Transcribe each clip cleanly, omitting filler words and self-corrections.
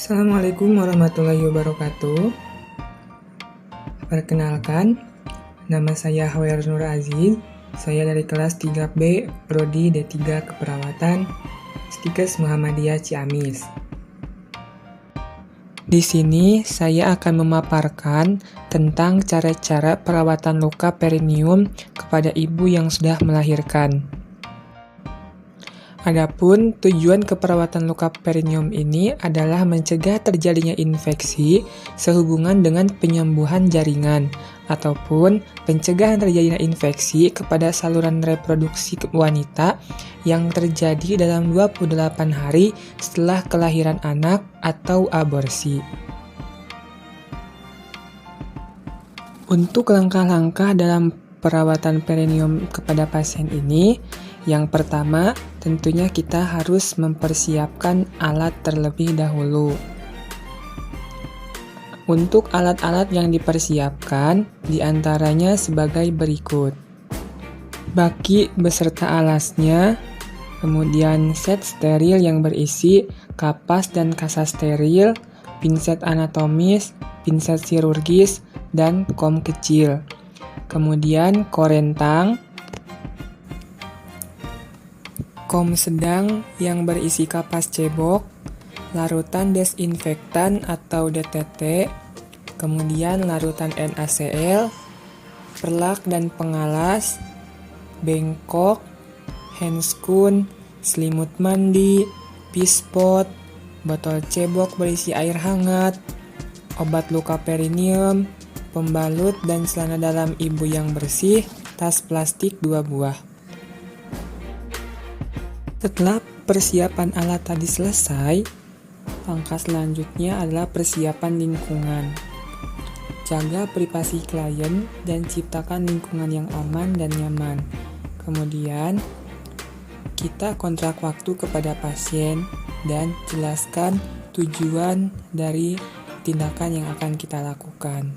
Assalamualaikum warahmatullahi wabarakatuh. Perkenalkan, nama saya Hawer Nur Aziz. Saya dari kelas 3B, Prodi D3 Keperawatan, Stikes Muhammadiyah Ciamis. Di sini saya akan memaparkan tentang cara-cara perawatan luka perineum kepada ibu yang sudah melahirkan. Adapun tujuan keperawatan luka perineum ini adalah mencegah terjadinya infeksi sehubungan dengan penyembuhan jaringan ataupun pencegahan terjadinya infeksi kepada saluran reproduksi wanita yang terjadi dalam 28 hari setelah kelahiran anak atau aborsi. Untuk langkah-langkah dalam perawatan perineum kepada pasien ini, yang pertama, tentunya kita harus mempersiapkan alat terlebih dahulu. Untuk alat-alat yang dipersiapkan, diantaranya sebagai berikut. Baki beserta alasnya, kemudian set steril yang berisi kapas dan kasa steril, pinset anatomis, pinset chirurgis, dan kom kecil. Kemudian korentang, kom sedang yang berisi kapas cebok, larutan desinfektan atau DTT, kemudian larutan NaCl, perlak dan pengalas, bengkok, handscoon, selimut mandi, pispot, botol cebok berisi air hangat, obat luka perineum, pembalut dan celana dalam ibu yang bersih, tas plastik 2 buah. Setelah persiapan alat tadi selesai, langkah selanjutnya adalah persiapan lingkungan. Jaga privasi klien dan ciptakan lingkungan yang aman dan nyaman. Kemudian, kita kontrak waktu kepada pasien dan jelaskan tujuan dari tindakan yang akan kita lakukan.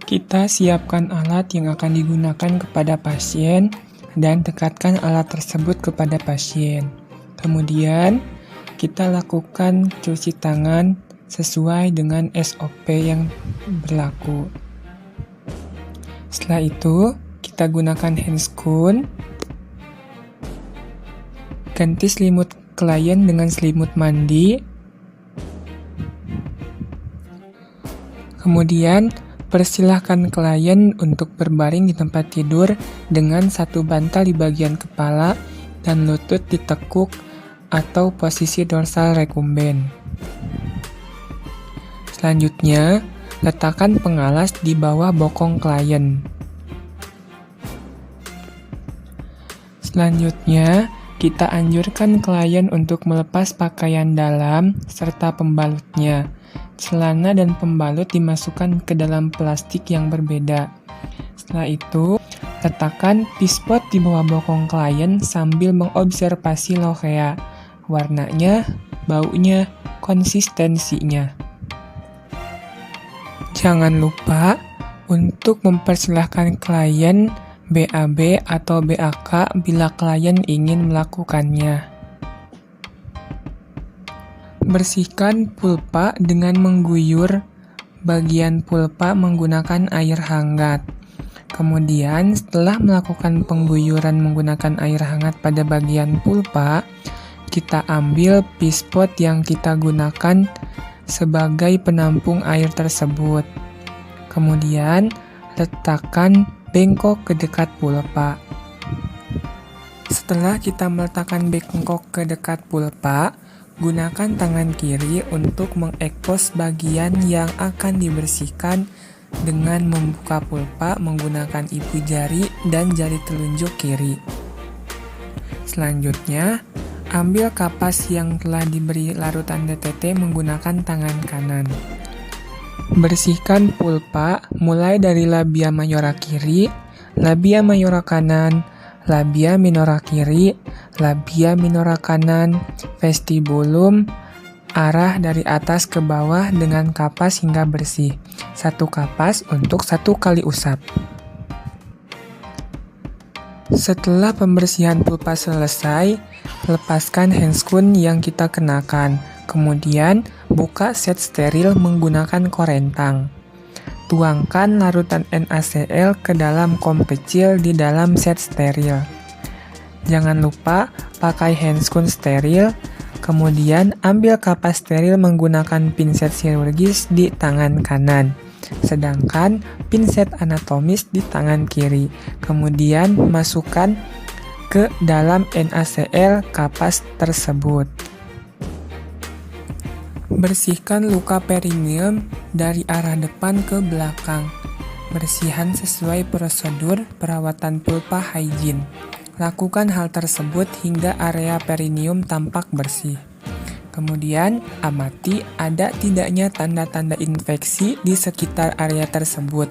Kita siapkan alat yang akan digunakan kepada pasien dan dekatkan alat tersebut kepada pasien. Kemudian, kita lakukan cuci tangan sesuai dengan SOP yang berlaku. Setelah itu, kita gunakan handscoon, ganti selimut klien dengan selimut mandi, kemudian persilahkan klien untuk berbaring di tempat tidur dengan satu bantal di bagian kepala dan lutut ditekuk atau posisi dorsal recumbens. Selanjutnya, letakkan pengalas di bawah bokong klien. Selanjutnya, kita anjurkan klien untuk melepas pakaian dalam serta pembalutnya. Celana dan pembalut dimasukkan ke dalam plastik yang berbeda. Setelah itu, letakkan pispot di bawah bokong klien sambil mengobservasi lochea, warnanya, baunya, konsistensinya. Jangan lupa untuk mempersilahkan klien BAB atau BAK bila klien ingin melakukannya. Bersihkan pulpa dengan mengguyur bagian pulpa menggunakan air hangat. Kemudian, setelah melakukan pengguyuran menggunakan air hangat pada bagian pulpa, kita ambil pispot yang kita gunakan sebagai penampung air tersebut. Kemudian, letakkan bengkok ke dekat pulpa. Setelah kita meletakkan bengkok ke dekat pulpa, gunakan tangan kiri untuk mengekspos bagian yang akan dibersihkan dengan membuka pulpa menggunakan ibu jari dan jari telunjuk kiri. Selanjutnya, ambil kapas yang telah diberi larutan DTT menggunakan tangan kanan. Bersihkan pulpa mulai dari labia mayora kiri, labia mayora kanan, labia minora kiri, labia minora kanan, vestibulum, arah dari atas ke bawah dengan kapas hingga bersih. 1 kapas untuk 1 kali usap. Setelah pembersihan pulpa selesai, Lepaskan handscoon yang kita kenakan. Kemudian, buka set steril menggunakan korentang. Tuangkan larutan NaCl ke dalam kom kecil di dalam set steril. Jangan lupa pakai handscoon steril. Kemudian, ambil kapas steril menggunakan pinset chirurgis di tangan kanan. Sedangkan pinset anatomis di tangan kiri. Kemudian masukkan ke dalam NaCl kapas tersebut. Bersihkan luka perineum dari arah depan ke belakang. Bersihan sesuai prosedur perawatan pulpa hygiene. Lakukan hal tersebut hingga area perineum tampak bersih. Kemudian, amati ada tidaknya tanda-tanda infeksi di sekitar area tersebut.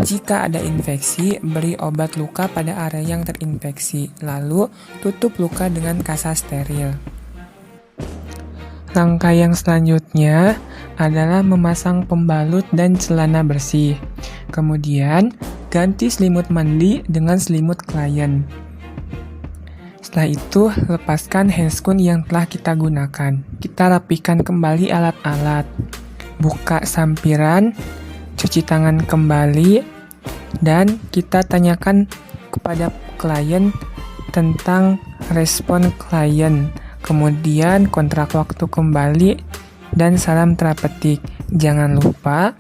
Jika ada infeksi, beri obat luka pada area yang terinfeksi, lalu tutup luka dengan kasa steril. Langkah yang selanjutnya adalah memasang pembalut dan celana bersih. Kemudian, ganti selimut mandi dengan selimut klien. Setelah itu, lepaskan handscoon yang telah kita gunakan. Kita rapikan kembali alat-alat. Buka sampiran, cuci tangan kembali, dan kita tanyakan kepada klien tentang respon klien. Kemudian kontrak waktu kembali, dan salam terapeutik. Jangan lupa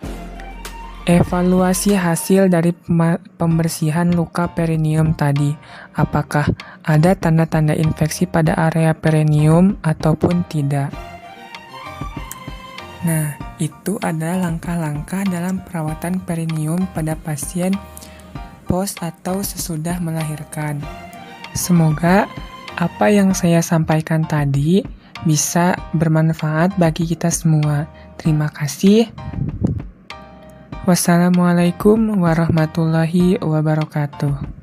evaluasi hasil dari pembersihan luka perineum tadi. Apakah ada tanda-tanda infeksi pada area perineum ataupun tidak? Nah, itu adalah langkah-langkah dalam perawatan perineum pada pasien post atau sesudah melahirkan. Semoga apa yang saya sampaikan tadi bisa bermanfaat bagi kita semua. Terima kasih. Wassalamualaikum warahmatullahi wabarakatuh.